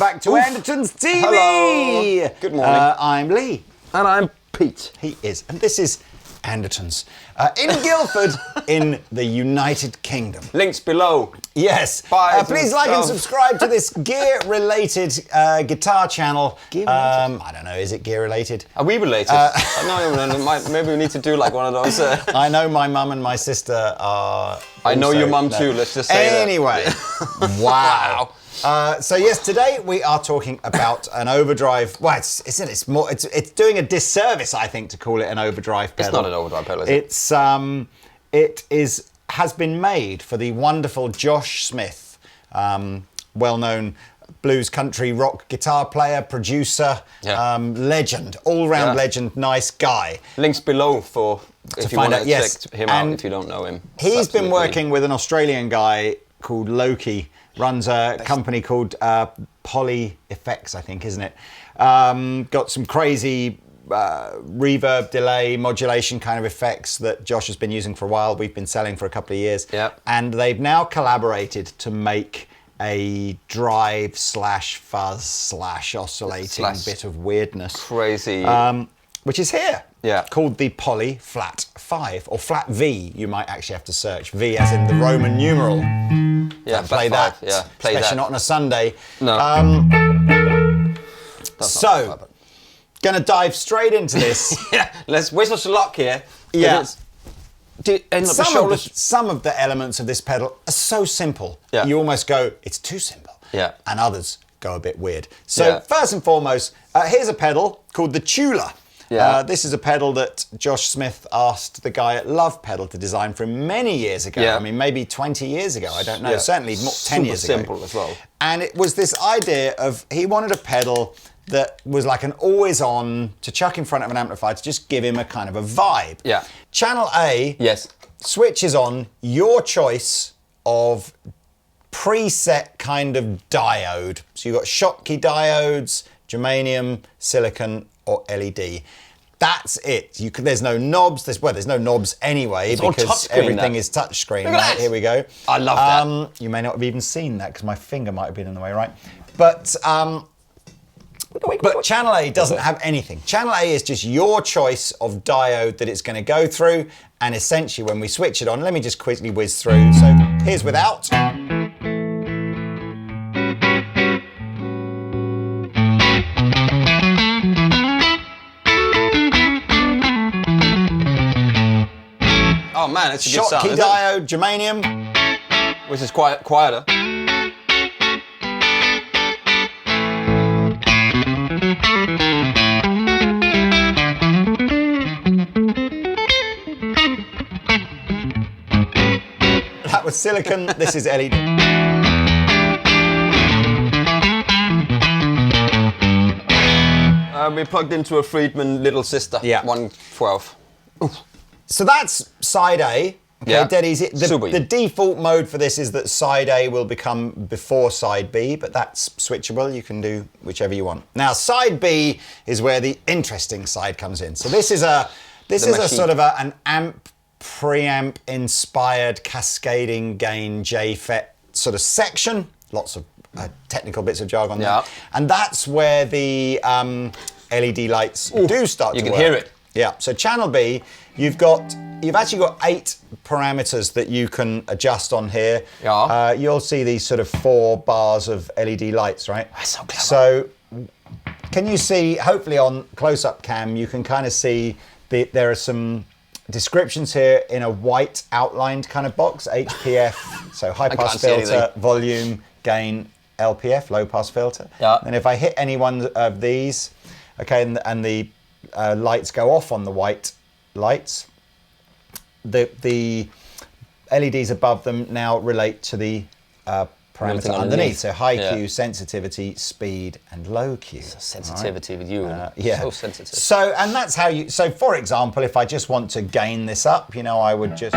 back to Andertons TV. Hello. Good morning. I'm Lee. And I'm Pete. He is. And this is Andertons. In Guildford, in the United Kingdom. Links below. Yes. Please like and subscribe to this gear-related guitar channel. Gear-related? I don't know, is it gear-related? Are we related? No, maybe we need to do like one of those. I know my mum and my sister are... I know your mum too, let's just say anyway, that. Wow. So yes, today we are talking about an overdrive. Well, it's doing a disservice, I think, to call it an overdrive pedal. It's not an overdrive pedal, is it? Has been made for the wonderful Josh Smith, well-known blues, country, rock guitar player, producer, legend, all-round legend, nice guy. Links below for if you want to check him out if you don't know him. He's been working with an Australian guy called Loki. Runs a company called Poly Effects, I think, isn't it? Got some crazy reverb, delay, modulation kind of effects that Josh has been using for a while. We've been selling for a couple of years. Yep. And they've now collaborated to make a drive / fuzz / oscillating bit of weirdness. Crazy. Which is here. Yeah. Called the Poly Flat 5, or Flat V, you might actually have to search. V as in the Roman numeral. Yeah, play that. Yeah, play especially that. not on a Sunday. No. So, gonna dive straight into this. Yeah, let's whistle a lock here. Yeah. Some of the elements of this pedal are so simple. Yeah. You almost go, it's too simple. Yeah. And others go a bit weird. So first and foremost, here's a pedal called the Tula. Yeah. This is a pedal that Josh Smith asked the guy at Love Pedal to design for him many years ago. Yeah. I mean, maybe 20 years ago. I don't know. Certainly more, 10 years ago. Super simple as well. And it was this idea of he wanted a pedal that was like an always-on to chuck in front of an amplifier to just give him a kind of a vibe. Yeah. Channel A switches on your choice of preset kind of diode. So you've got Schottky diodes, germanium, silicon, or LED. That's it. There's no knobs. There's no knobs anyway because everything is touchscreen. Right, here we go. I love that. You may not have even seen that because my finger might have been in the way, right? But Channel A doesn't have anything. Channel A is just your choice of diode that it's going to go through. And essentially, when we switch it on, let me just quickly whiz through. So here's without. Oh man, it's a good sound. Schottky diode, germanium. Which is quieter. That was silicon, this is LED. We plugged into a Friedman little sister, 112. So that's side A. Okay, dead easy. The default mode for this is that side A will become before side B, but that's switchable. You can do whichever you want. Now, side B is where the interesting side comes in. So this is a sort of an amp preamp inspired cascading gain JFET sort of section. Lots of technical bits of jargon there. And that's where the LED lights do start to work. You can hear it. Yeah, so channel B, you've actually got 8 parameters that you can adjust on here. Yeah. You'll see these sort of 4 bars of LED lights, right? That's so clever. So can you see, hopefully on close-up cam, you can kind of see there are some descriptions here in a white outlined kind of box, HPF, so high pass filter, volume, gain, LPF, low pass filter. Yeah. And if I hit any one of these, okay, and the lights go off on the white lights, the LEDs above them now relate to the parameter underneath. So high Q, sensitivity, speed, and low Q. So sensitivity with you. So sensitive. So, and that's how you, so for example, if I just want to gain this up, you know, I would just.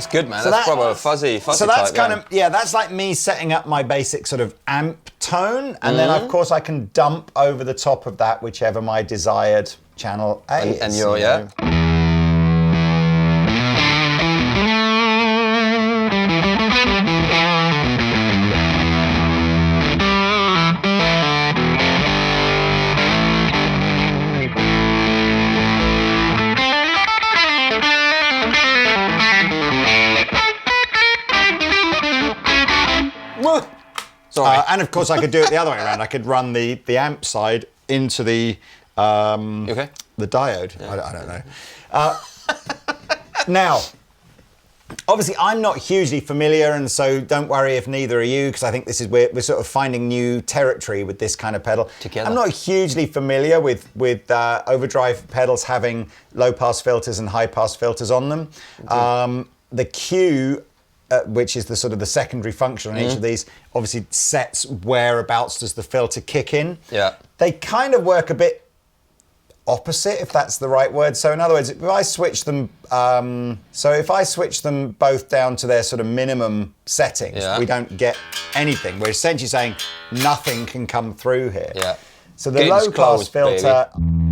That's good, man. So that's probably a fuzzy So that's type, kind of, yeah, that's like me setting up my basic sort of amp tone. And then, of course, I can dump over the top of that whichever my desired channel A is. And you're, yeah? And of course, I could do it the other way around. I could run the amp side into the the diode. Yeah. I don't know. Now, obviously, I'm not hugely familiar, and so don't worry if neither are you, because I think this is we're sort of finding new territory with this kind of pedal. Together. I'm not hugely familiar with overdrive pedals having low pass filters and high pass filters on them. The Q, which is the sort of the secondary function on each of these, obviously sets whereabouts does the filter kick in. Yeah. They kind of work a bit opposite, if that's the right word. So in other words, if I switch them, if I switch them both down to their sort of minimum settings, we don't get anything. We're essentially saying nothing can come through here. Yeah. So the low pass filter. Baby.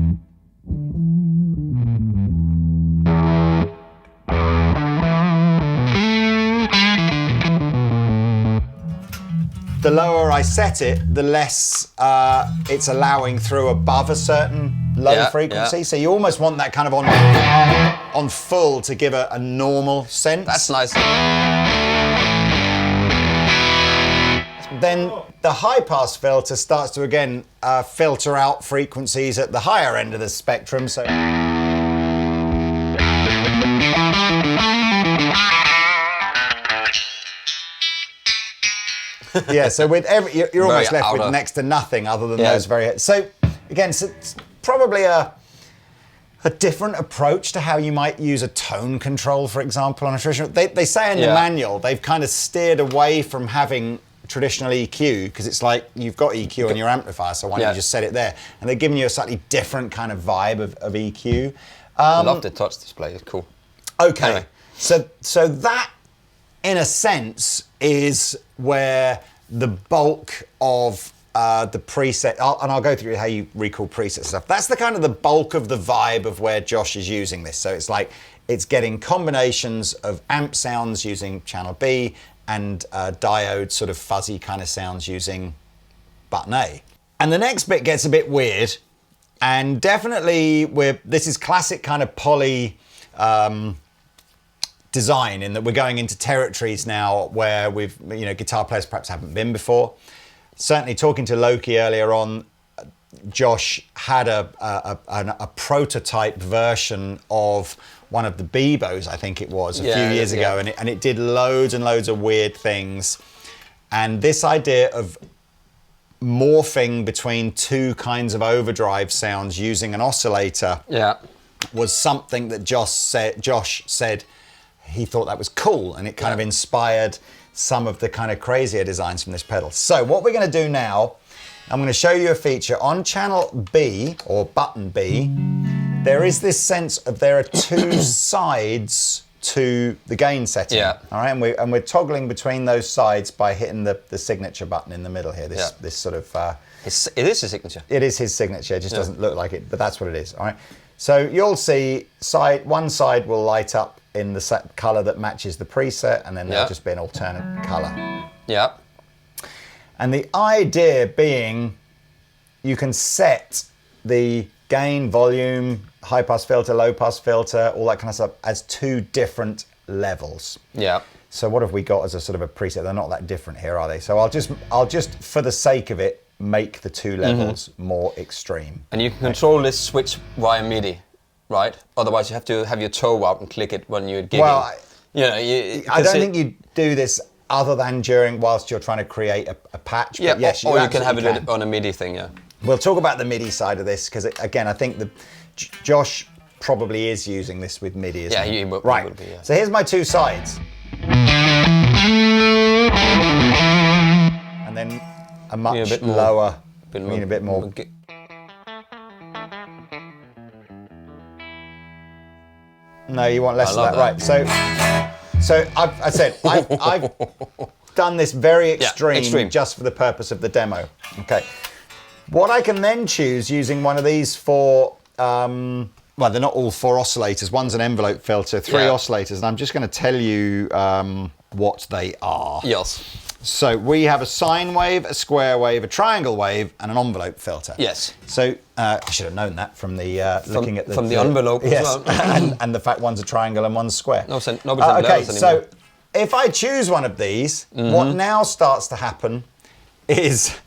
The lower I set it, the less it's allowing through above a certain low frequency. So you almost want that kind of on full to give a normal sense. That's nice. Then the high pass filter starts to again filter out frequencies at the higher end of the spectrum. So. Yeah, so with you're almost left with next to nothing other than those very. So again, it's probably a different approach to how you might use a tone control, for example, on a traditional. They say in the manual they've kind of steered away from having traditional EQ because it's like you've got EQ on your amplifier, so why don't you just set it there? And they're giving you a slightly different kind of vibe of EQ. I love the touch display. It's cool. Okay, anyway. so that in a sense is where the bulk of the preset, and I'll go through how you recall preset stuff. That's the kind of the bulk of the vibe of where Josh is using this. So it's like, it's getting combinations of amp sounds using channel B and diode sort of fuzzy kind of sounds using button A. And the next bit gets a bit weird, and definitely this is classic kind of poly design, in that we're going into territories now where guitar players perhaps haven't been before. Certainly talking to Loki earlier on, Josh had a prototype version of one of the Bebos, I think it was, a few years ago, and it did loads and loads of weird things. And this idea of morphing between two kinds of overdrive sounds using an oscillator was something that Josh said he thought that was cool, and it kind of inspired some of the kind of crazier designs from this pedal. So what we're going to do now, I'm going to show you a feature on channel B, or button B. There is this sense of there are two sides to the gain setting. All right, and we're toggling between those sides by hitting the signature button in the middle here. This sort of it is his signature. It is his signature. It just doesn't look like it, but that's what it is. All right. So you'll see one side will light up in the color that matches the preset, and then there'll just be an alternate color. Yeah. And the idea being, you can set the gain, volume, high pass filter, low pass filter, all that kind of stuff as two different levels. Yeah. So what have we got as a sort of a preset? They're not that different here, are they? So I'll just for the sake of it, make the two levels more extreme. And you can control this switch via MIDI, right? Otherwise you have to have your toe out and click it when you're gigging. Well, I don't think you do this other than whilst you're trying to create a patch. Yeah, but yes, or you can have it on a MIDI thing, We'll talk about the MIDI side of this, because again, I think Josh probably is using this with MIDI, isn't he? He will, right. He will be, So here's my two sides. And then a much lower, a bit more. No, you want less of that, right? So I've done this very extreme just for the purpose of the demo. Okay. What I can then choose using one of these for, well, they're not all 4 oscillators. One's an envelope filter, 3 oscillators, and I'm just going to tell you what they are. Yes. So we have a sine wave, a square wave, a triangle wave, and an envelope filter. Yes. So I should have known that from the looking at the envelope. Yes, as well. and the fact one's a triangle and one's square. Nobody said okay, anymore. so if I choose one of these, what now starts to happen is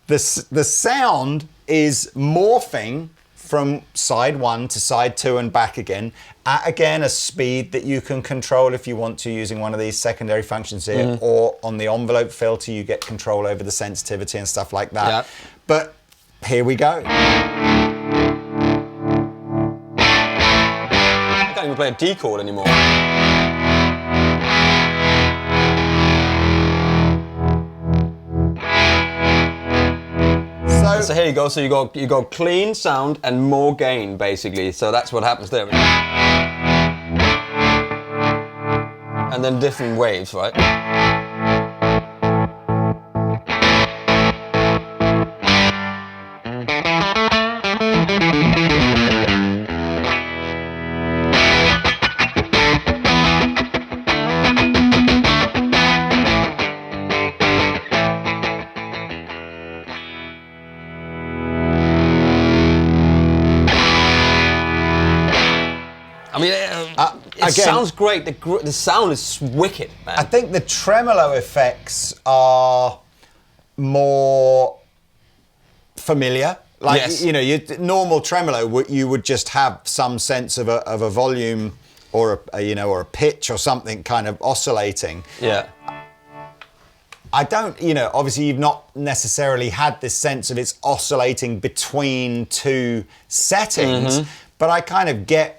the sound is morphing from side 1 to side 2 and back again, at again a speed that you can control if you want to using one of these secondary functions here, or on the envelope filter you get control over the sensitivity and stuff like that. Yeah. But here we go. I can't even play a D chord anymore. So here you go. So you go clean sound and more gain basically. So that's what happens there. And then different waves, right? I mean, it sounds great. The sound is wicked, man. I think the tremolo effects are more familiar. Like, you know, normal tremolo, you would just have some sense of a volume or or a pitch or something kind of oscillating. Yeah. I don't, obviously you've not necessarily had this sense of it's oscillating between 2 settings, but I kind of get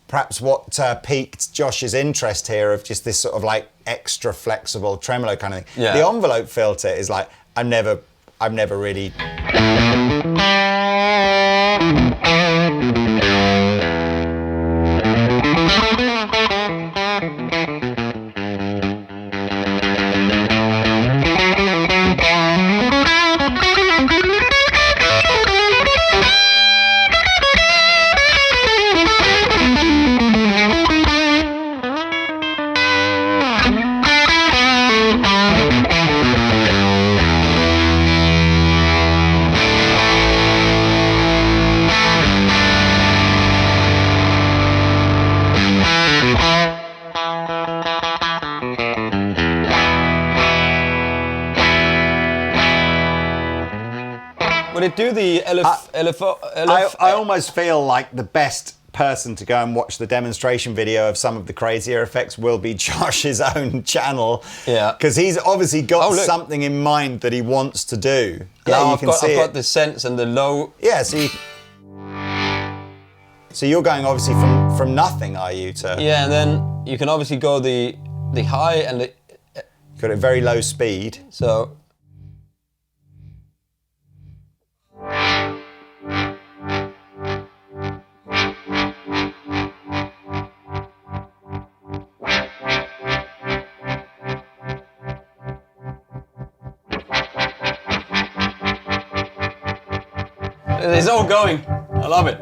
perhaps what piqued Josh's interest here of just this sort of like extra flexible tremolo kind of thing. Yeah. The envelope filter is like, I've never really... Would it do the I almost feel like the best person to go and watch the demonstration video of some of the crazier effects will be Josh's own channel. Yeah. Because he's obviously got something in mind that he wants to do. Yeah, I've got the sense and the low. Yeah, so you're going obviously from nothing, are you, to... Yeah, and then you can obviously go the high and the... Got a very low speed. So... It's all going. I love it.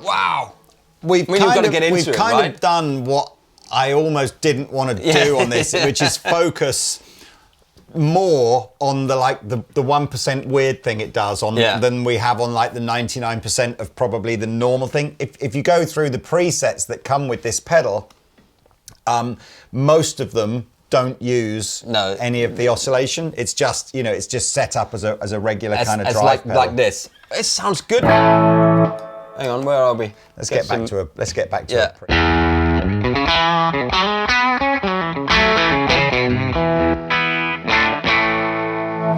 Wow. We've kind right? of done what I almost didn't want to do on this, which is focus more on the 1% weird thing it does than we have on like the 99% of probably the normal thing. If you go through the presets that come with this pedal, most of them don't use any of the oscillation. It's just it's just set up as a regular kind of drive pedal. Like this. It sounds good. Hang on, where are we? Let's get back to it.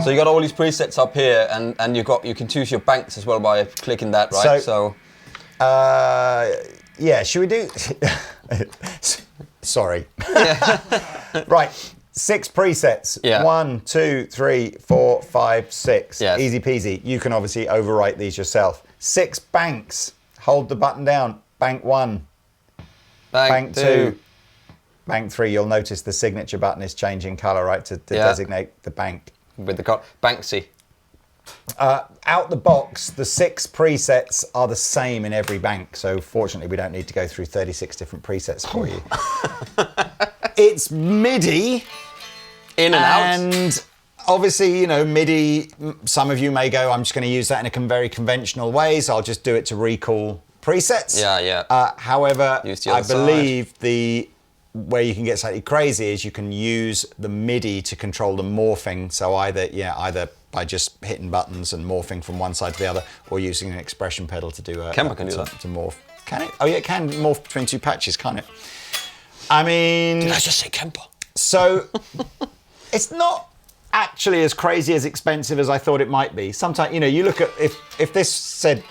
So you got all these presets up here, and you can choose your banks as well by clicking that, right? So yeah, should we do? Sorry. Right. 6 presets. Yeah. 1, 2, 3, 4, 5, 6. Yes. Easy peasy. You can obviously overwrite these yourself. 6 banks. Hold the button down. Bank 1. Bank 2. Bank 3. You'll notice the signature button is changing color, right, to designate the bank. With the Banksy. Out the box, the 6 presets are the same in every bank. So fortunately, we don't need to go through 36 different presets for you. It's MIDI. In and out. And obviously, you know, MIDI, some of you may go, I'm just going to use that in a very conventional way, so I'll just do it to recall presets. Yeah. However, I believe side. Where you can get slightly crazy is you can use the MIDI to control the morphing. So either by just hitting buttons and morphing from one side to the other, or using an expression pedal to do Kemper can do that. To morph. Can it? Oh yeah, it can morph between 2 patches, can't it? I mean... Did I just say Kemper? So, it's not actually as crazy as expensive as I thought it might be. Sometimes, you know, you look at... If this said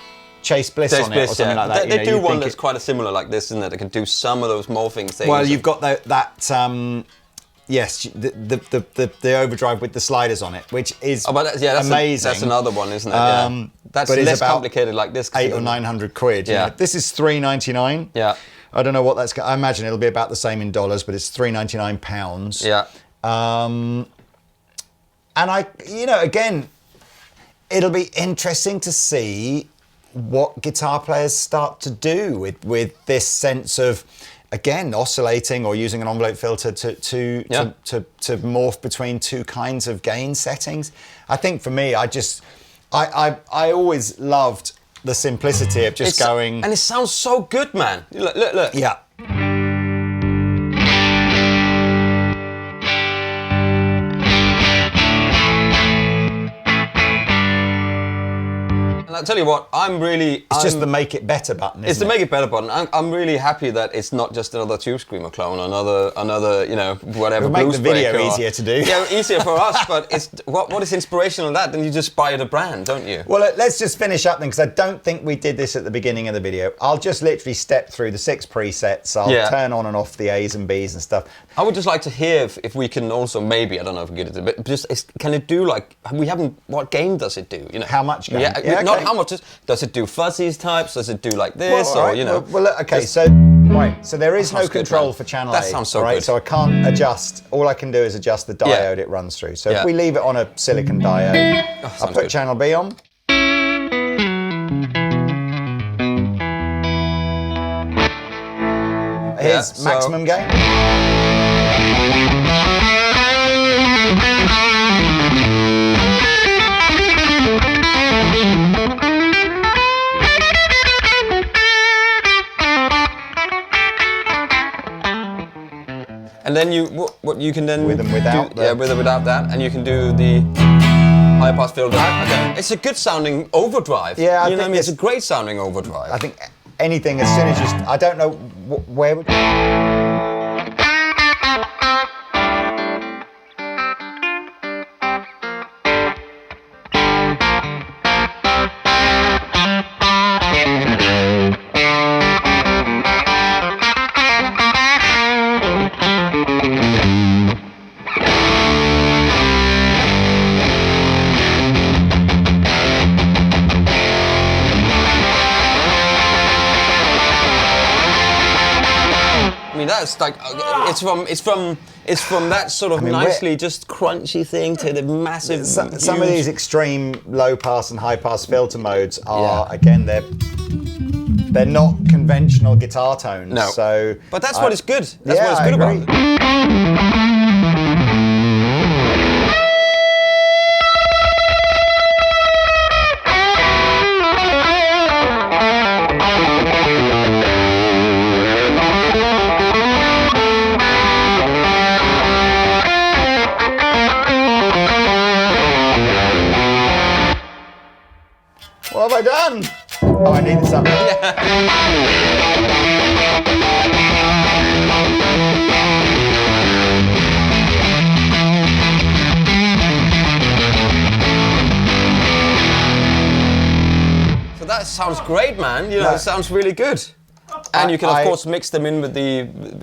Chase Bliss on it or something like that... They do one that's quite similar like this, isn't it? They can do some of those morphing things. Well, you've got yes, the overdrive with the sliders on it, which is amazing. That's another one, isn't it? Yeah. That's less complicated like this. 800 or 900 quid. Yeah. You know, this is $3.99. Yeah. I don't know what that's. I imagine it'll be about the same in dollars, but it's £3.99. Yeah. And again, it'll be interesting to see what guitar players start to do with this sense of, again, oscillating or using an envelope filter to morph between 2 kinds of gain settings. I think for me, I always loved the simplicity of just going... And it sounds so good, man. Look. Yeah. And I'll tell you what, It's just the make it better button, It's the make it better button. I'm really happy that it's not just another Tube Screamer clone, another whatever. It'll make the video easier to do. Yeah, easier for us, but it's what is inspirational in that? Then you just buy the brand, don't you? Well, let's just finish up then, because I don't think we did this at the beginning of the video. I'll just literally step through the 6 presets. I'll turn on and off the A's and B's and stuff. I would just like to hear if we can also, maybe, I don't know if we get it, but just, can it do what game does it do? You know, how much game? Yeah, not how much, does it do fuzzies types? Does it do like this? So there is no control for channel A. That sounds so good. So I can't adjust. All I can do is adjust the diode it runs through. So if we leave it on a silicon diode, I'll put channel B on. Here's maximum gain. And then you can then with and without with or without that, and you can do the high pass filter. Okay. It's a good sounding overdrive. Yeah, I think it's a great sounding overdrive. I think anything as soon as I don't know where would. That's like it's from that sort of nicely just crunchy thing to the massive. Some of these extreme low pass and high pass filter modes are again they're not conventional guitar tones. No. So, but that's what is good. That's what it's good about it. What have I done? Oh, I need something. So that sounds great, man. It sounds really good. And you can, of course, mix them in with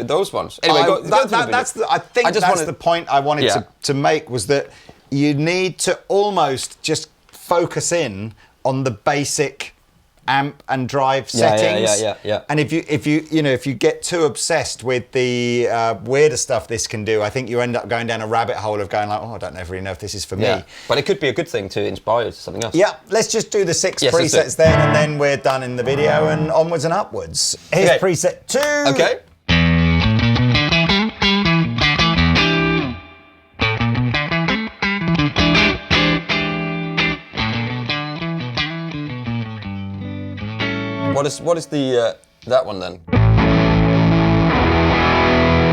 those ones. Anyway, go that's the point I wanted to make, was that you need to almost just focus in on the basic amp and drive settings. Yeah. And if you get too obsessed with the weirder stuff this can do, I think you end up going down a rabbit hole of going like, I don't really know if this is for me. But it could be a good thing to inspire you to something else. Yeah, let's just do the 6 presets then, and then we're done in the video and onwards and upwards. Here's preset 2. Okay. What is the that one then?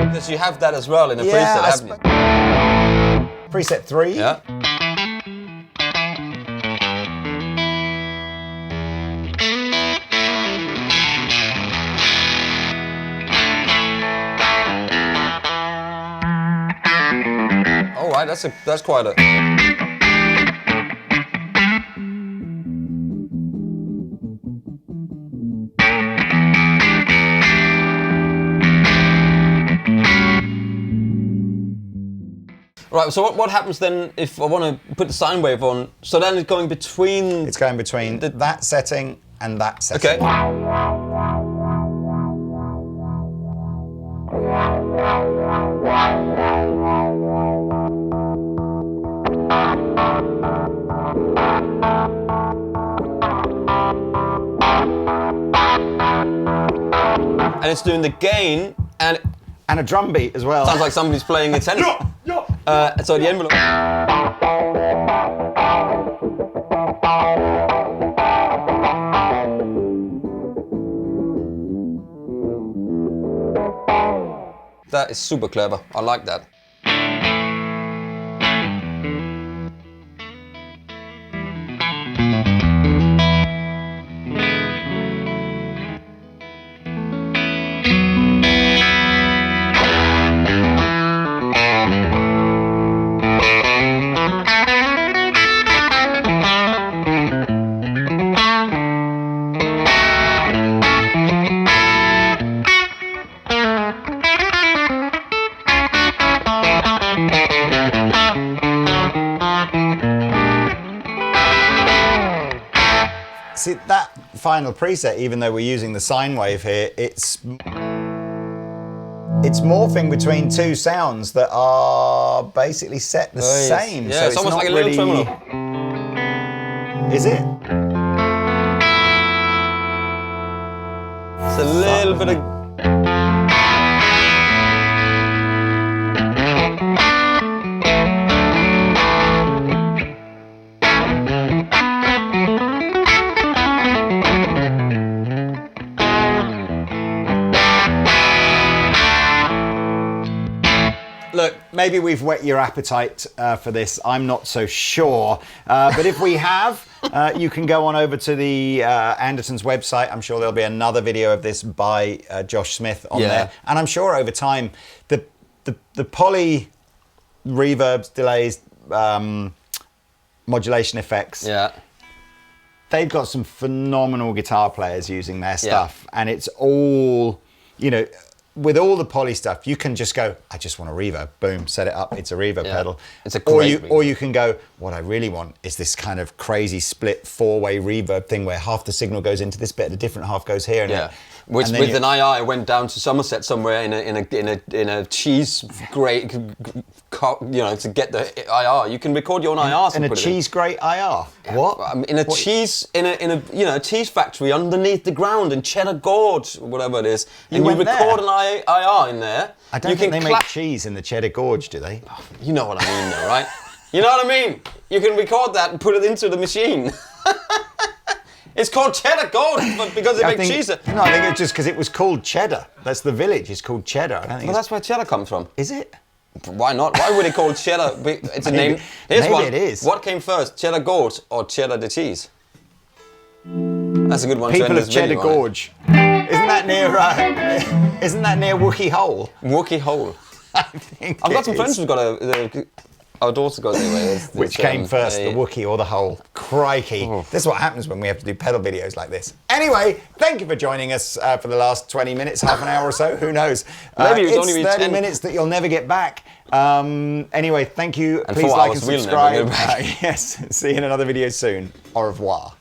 Because you have that as well in a preset, haven't you? Preset 3. Yeah. All right, that's quite a. Right, so what happens then if I want to put the sine wave on? So then it's going between... It's going between that setting and that setting. Okay. And it's doing the gain and a drum beat as well. Sounds like somebody's playing a tennis. So the envelope. That is super clever. I like that. See, that final preset, even though we're using the sine wave here, it's morphing between two sounds that are basically set the same. Yeah, so it's almost like a little tremolo. Is it? It's a little bit of... Look, maybe we've whet your appetite for this. I'm not so sure. But if we have, you can go on over to the Andertons website. I'm sure there'll be another video of this by Josh Smith on there. And I'm sure over time, the poly reverbs, delays, modulation effects, they've got some phenomenal guitar players using their stuff. And it's all, you know, with all the poly stuff, you can just go, I just want a reverb. Boom, set it up. It's a reverb pedal. It's a great or you can go, what I really want is this kind of crazy split four-way reverb thing where half the signal goes into this bit, the different half goes here. And Which with an IR, I went down to Somerset somewhere in a cheese grate, you know, to get the IR. You can record your own IRs. In a cheese grate IR. What? In a cheese a cheese factory underneath the ground in Cheddar Gorge, or whatever it is. And you record an IR in there. I don't think they make cheese in the Cheddar Gorge, do they? You know what I mean, though, right? You know what I mean? You can record that and put it into the machine. It's called Cheddar Gorge because they make cheese. No, I think it's just because it was called Cheddar. That's the village. It's called Cheddar. I don't think that's where cheddar comes from. Is it? Why not? Why would it call cheddar? It's a name. Here's one. It is. What came first, Cheddar Gorge or Cheddar the cheese? That's a good one. People of Cheddar Gorge. Isn't that near Wookie Hole? Wookie Hole. I think I've got some friends who've got Our daughter got it anyway. Which came first, the Wookiee or the hole? Crikey. Oh. This is what happens when we have to do pedal videos like this. Anyway, thank you for joining us for the last 20 minutes, half an hour or so, who knows. Maybe it's only 30 minutes that you'll never get back. Anyway, thank you. And please like and we'll subscribe. never get back. Yes, see you in another video soon. Au revoir.